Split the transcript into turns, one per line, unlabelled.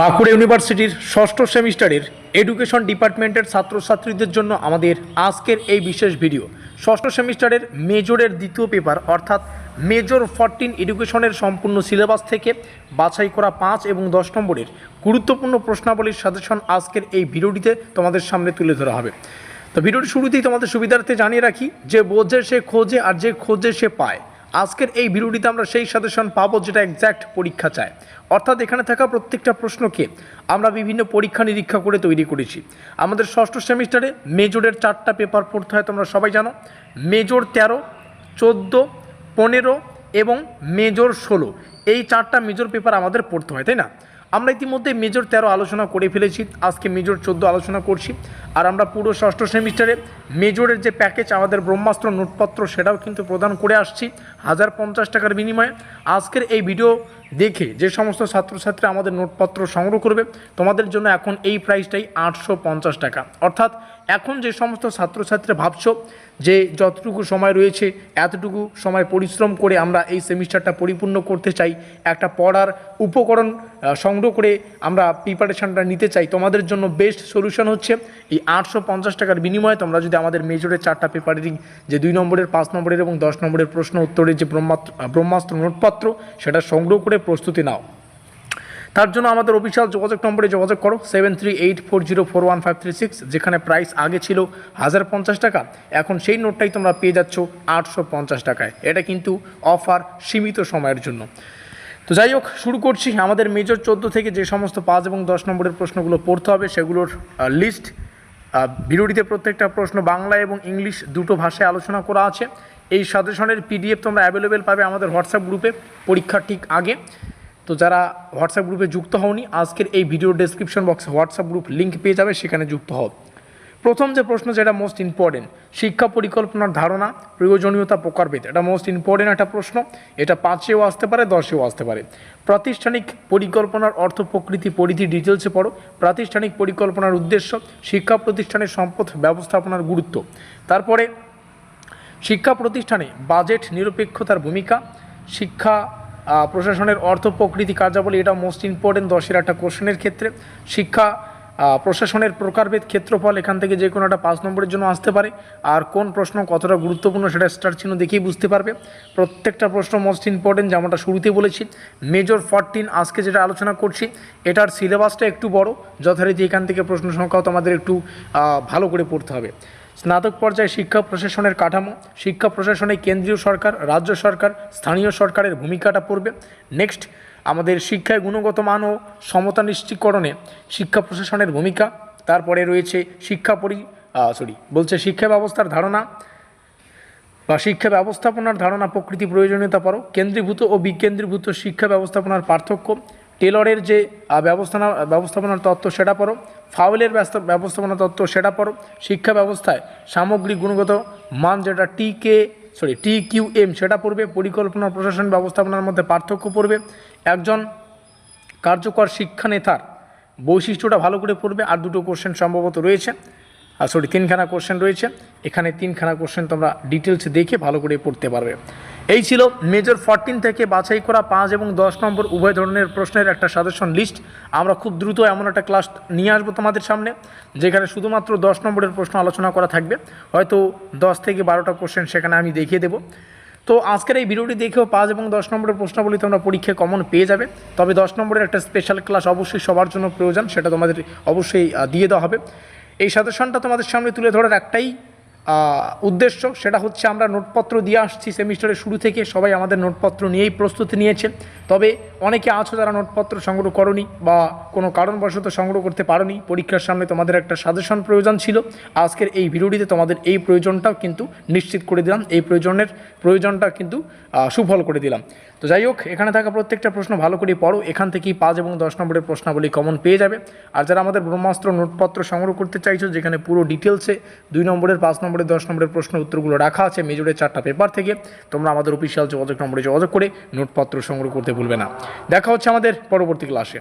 বাঁকুড়া ইউনিভার্সিটির ষষ্ঠ সেমিস্টারের এডুকেশন ডিপার্টমেন্টের ছাত্রছাত্রীদের জন্য আমাদের আজকের এই বিশেষ ভিডিও। ষষ্ঠ সেমিস্টারের মেজরের দ্বিতীয় পেপার অর্থাৎ মেজর 14 এডুকেশনের সম্পূর্ণ সিলেবাস থেকে বাছাই করা 5 এবং 10 নম্বরের গুরুত্বপূর্ণ প্রশ্নাবলীর সাজেশন আজকের এই ভিডিওটিতে তোমাদের সামনে তুলে ধরা হবে। তো ভিডিওটি শুরুতেই তোমাদের সুবিধার্থে জানিয়ে রাখি, যে বোঝে সে খোঁজে আর যে খোঁজে সে পায়। আজকের এই ভিডিওটিতে আমরা সেই সাজেশন পাবো যেটা এক্স্যাক্ট পরীক্ষা চায়, অর্থাৎ এখানে থাকা প্রত্যেকটা প্রশ্নকে আমরা বিভিন্ন পরীক্ষা নিরীক্ষা করে তৈরি করেছি। আমাদের ষষ্ঠ সেমিস্টারে মেজরের 4টা পেপার পড়তে হয়, তোমরা সবাই জানো। মেজর 13, 14, 15 এবং মেজর 16, এই 4টা মেজর পেপার আমাদের পড়তে হয়, তাই না? আমরা ইতিমধ্যে মেজর 13 আলোচনা করে ফেলেছি, আজকে মেজর 14 আলোচনা করছি। আর আমরা পুরো ষষ্ঠ সেমিস্টারে মেজরের যে প্যাকেজ আমাদের ব্রহ্মাস্ত্র নোটপত্র সেটাও কিন্তু প্রদান করে আসছি 1050 টাকার বিনিময়ে। আজকের এই ভিডিও দেখে যে সমস্ত ছাত্রছাত্রী আমাদের নোটপত্র সংগ্রহ করবে, তোমাদের জন্য এখন এই প্রাইসটাই 850 টাকা। অর্থাৎ এখন যে সমস্ত ছাত্রছাত্রীরা ভাবছো যে যতটুকু সময় রয়েছে এতটুকু সময় পরিশ্রম করে আমরা এই সেমিস্টারটা পরিপূর্ণ করতে চাই, একটা পড়ার উপকরণ সংগ্রহ করে আমরা প্রিপারেশানটা নিতে চাই, তোমাদের জন্য বেস্ট সলিউশন হচ্ছে এই 850 টাকার বিনিময়ে তোমরা যদি আমাদের মেজরের 4টা পেপারেরই যে 2 নম্বরের, 5 নম্বরের এবং 10 নম্বরের প্রশ্ন উত্তরের যে ব্রহ্মাস্ত্র নোটপত্র সেটা সংগ্রহ করে প্রস্তুতি নাও। তার জন্য আমাদের অফিসিয়াল যোগাযোগ নম্বরে যোগাযোগ করো 7384041536, যেখানে প্রাইস আগে ছিল 1050 টাকা, এখন সেই নোটটাই তোমরা পেয়ে যাচ্ছ 850 টাকায়। এটা কিন্তু অফার সীমিত সময়ের জন্য। তো যাই হোক, শুরু করছি। আমাদের মেজর 14 থেকে যে সমস্ত 5 এবং 10 নম্বরের প্রশ্নগুলো পড়তে হবে সেগুলোর লিস্ট ভিডিওটিতে প্রত্যেকটা প্রশ্ন বাংলা এবং ইংলিশ দুটো ভাষায় আলোচনা করা আছে। এই সাজেশনের পিডিএফ তোমরা অ্যাভেলেবেল পাবে আমাদের হোয়াটসঅ্যাপ গ্রুপে পরীক্ষার ঠিক আগে। তো যারা হোয়াটসঅ্যাপ গ্রুপে যুক্ত হওনি, আজকের এই ভিডিও ডেসক্রিপশন বক্সে হোয়াটসঅ্যাপ গ্রুপ লিঙ্ক পেয়ে যাবে, সেখানে যুক্ত হও। প্রথম যে প্রশ্ন, যেটা মোস্ট ইম্পর্টেন্ট, শিক্ষা পরিকল্পনার ধারণা, প্রয়োজনীয়তা, প্রকারভেদ। এটা মোস্ট ইম্পর্টেন্ট একটা প্রশ্ন। এটা 5এও আসতে পারে, 10এও আসতে পারে। প্রাতিষ্ঠানিক পরিকল্পনার অর্থ, প্রকৃতি, পরিধি ডিটেলসে পড়ো। প্রাতিষ্ঠানিক পরিকল্পনার উদ্দেশ্য, শিক্ষা প্রতিষ্ঠানের সম্পদ ব্যবস্থাপনার গুরুত্ব। তারপরে শিক্ষা প্রতিষ্ঠানে বাজেট নিরপেক্ষতার ভূমিকা, শিক্ষা প্রশাসনের অর্থ, প্রকৃতি, কার্যাবলী। এটা মোস্ট ইম্পর্টেন্ট 10এর একটা কোশ্চেনের ক্ষেত্রে। শিক্ষা প্রশাসনের প্রকারভেদ, ক্ষেত্রফল, এখান থেকে যে কোনো একটা 5 নম্বরের জন্য আসতে পারে। আর কোন প্রশ্ন কতটা গুরুত্বপূর্ণ সেটা স্টার চিহ্ন দেখেই বুঝতে পারবে। প্রত্যেকটা প্রশ্ন মোস্ট ইম্পর্টেন্ট, যেমনটা শুরুতেই বলেছি। মেজর 14 আজকে যেটা আলোচনা করছি, এটার সিলেবাসটা একটু বড়, যথারীতি এখান থেকে প্রশ্ন সংখ্যাও তোমাদের একটু ভালো করে পড়তে হবে। স্নাতক পর্যায়ে শিক্ষা প্রশাসনের কাঠামো, শিক্ষা প্রশাসনে কেন্দ্রীয় সরকার, রাজ্য সরকার, স্থানীয় সরকারের ভূমিকাটা পড়বে। নেক্সট, আমাদের শিক্ষায় গুণগত মান ও সমতা নিশ্চিতকরণে শিক্ষা প্রশাসনের ভূমিকা। তারপরে রয়েছে শিক্ষা ব্যবস্থার ধারণা বা শিক্ষা ব্যবস্থাপনার ধারণা, প্রকৃতি, প্রয়োজনীয়তা পড়ো। কেন্দ্রীভূত ও বিকেন্দ্রীভূত শিক্ষা ব্যবস্থাপনার পার্থক্য। টেলরের যে ব্যবস্থাপনার তত্ত্ব সেটা পড়ো। ফাউলের ব্যবস্থাপনা তত্ত্ব সেটা পড়ো। শিক্ষা ব্যবস্থায় সামগ্রিক গুণগত মান, যেটা TQM সেটা পড়বে। পরিকল্পনা প্রশাসন ব্যবস্থাপনার মধ্যে পার্থক্য পড়বে। একজন কার্যকর শিক্ষা নেতার বৈশিষ্ট্যটা ভালো করে পড়বে। আর দুটো কোশ্চেন সম্ভবত রয়েছে, 3খানা কোশ্চেন রয়েছে, এখানে 3খানা কোশ্চেন তোমরা ডিটেলস দেখে ভালো করে পড়তে পারবে। এই ছিল মেজর 14 থেকে বাছাই করা 5 এবং 10 নম্বর উভয় ধরনের প্রশ্নের একটা সাজেশন লিস্ট। আমরা খুব দ্রুত এমন একটা ক্লাস নিয়ে আসবো তোমাদের সামনে, যেখানে শুধুমাত্র 10 নম্বরের প্রশ্ন আলোচনা করা থাকবে। হয়তো 10 থেকে 12টা কোশ্চেন সেখানে আমি দেখিয়ে দেবো। তো আজকের এই ভিডিওটি দেখেও 5 এবং 10 নম্বরের প্রশ্নাবলী তোমরা পরীক্ষায় কমন পেয়ে যাবে। তবে 10 নম্বরের একটা স্পেশাল ক্লাস অবশ্যই সবার জন্য প্রয়োজন, সেটা তোমাদের অবশ্যই দিয়ে দেওয়া হবে। এই সাজেশনটা তোমাদের সামনে তুলে ধরার একটাই উদ্দেশ্য, সেটা হচ্ছে আমরা নোটপত্র দিয়ে আসছি সেমিস্টারের শুরু থেকে, সবাই আমাদের নোটপত্র নিয়েই প্রস্তুতি নিয়েছে। তবে অনেকে আছো যারা নোটপত্র সংগ্রহ করনি বা কোনো কারণবশত সংগ্রহ করতে পারোনি, পরীক্ষার সামনে তোমাদের একটা সাজেশন প্রয়োজন ছিল। আজকের এই ভিডিওটিতে তোমাদের এই প্রয়োজনটাও কিন্তু নিশ্চিত করে দিলাম, এই প্রয়োজনটা কিন্তু সুফল করে দিলাম। তো যাই হোক, এখানে থাকা প্রত্যেকটা প্রশ্ন ভালো করে পড়ো, এখান থেকেই 5 এবং 10 নম্বরের প্রশ্নাবলী কমন পেয়ে যাবে। আর যারা আমাদের ব্রহ্মাস্ত্র নোটপত্র সংগ্রহ করতে চাইছো, যেখানে পুরো ডিটেলসে 2 নম্বরের, 5 নম্বরের, 10 নম্বরের প্রশ্ন উত্তরগুলো রাখা আছে মেজরের 4টা পেপার থেকে, তোমরা আমাদের অফিসিয়াল যোগাযোগ নম্বরে যোগাযোগ করে নোটপত্র সংগ্রহ করতে ভুলবে না। দেখা হচ্ছে আমাদের পরবর্তী ক্লাসে।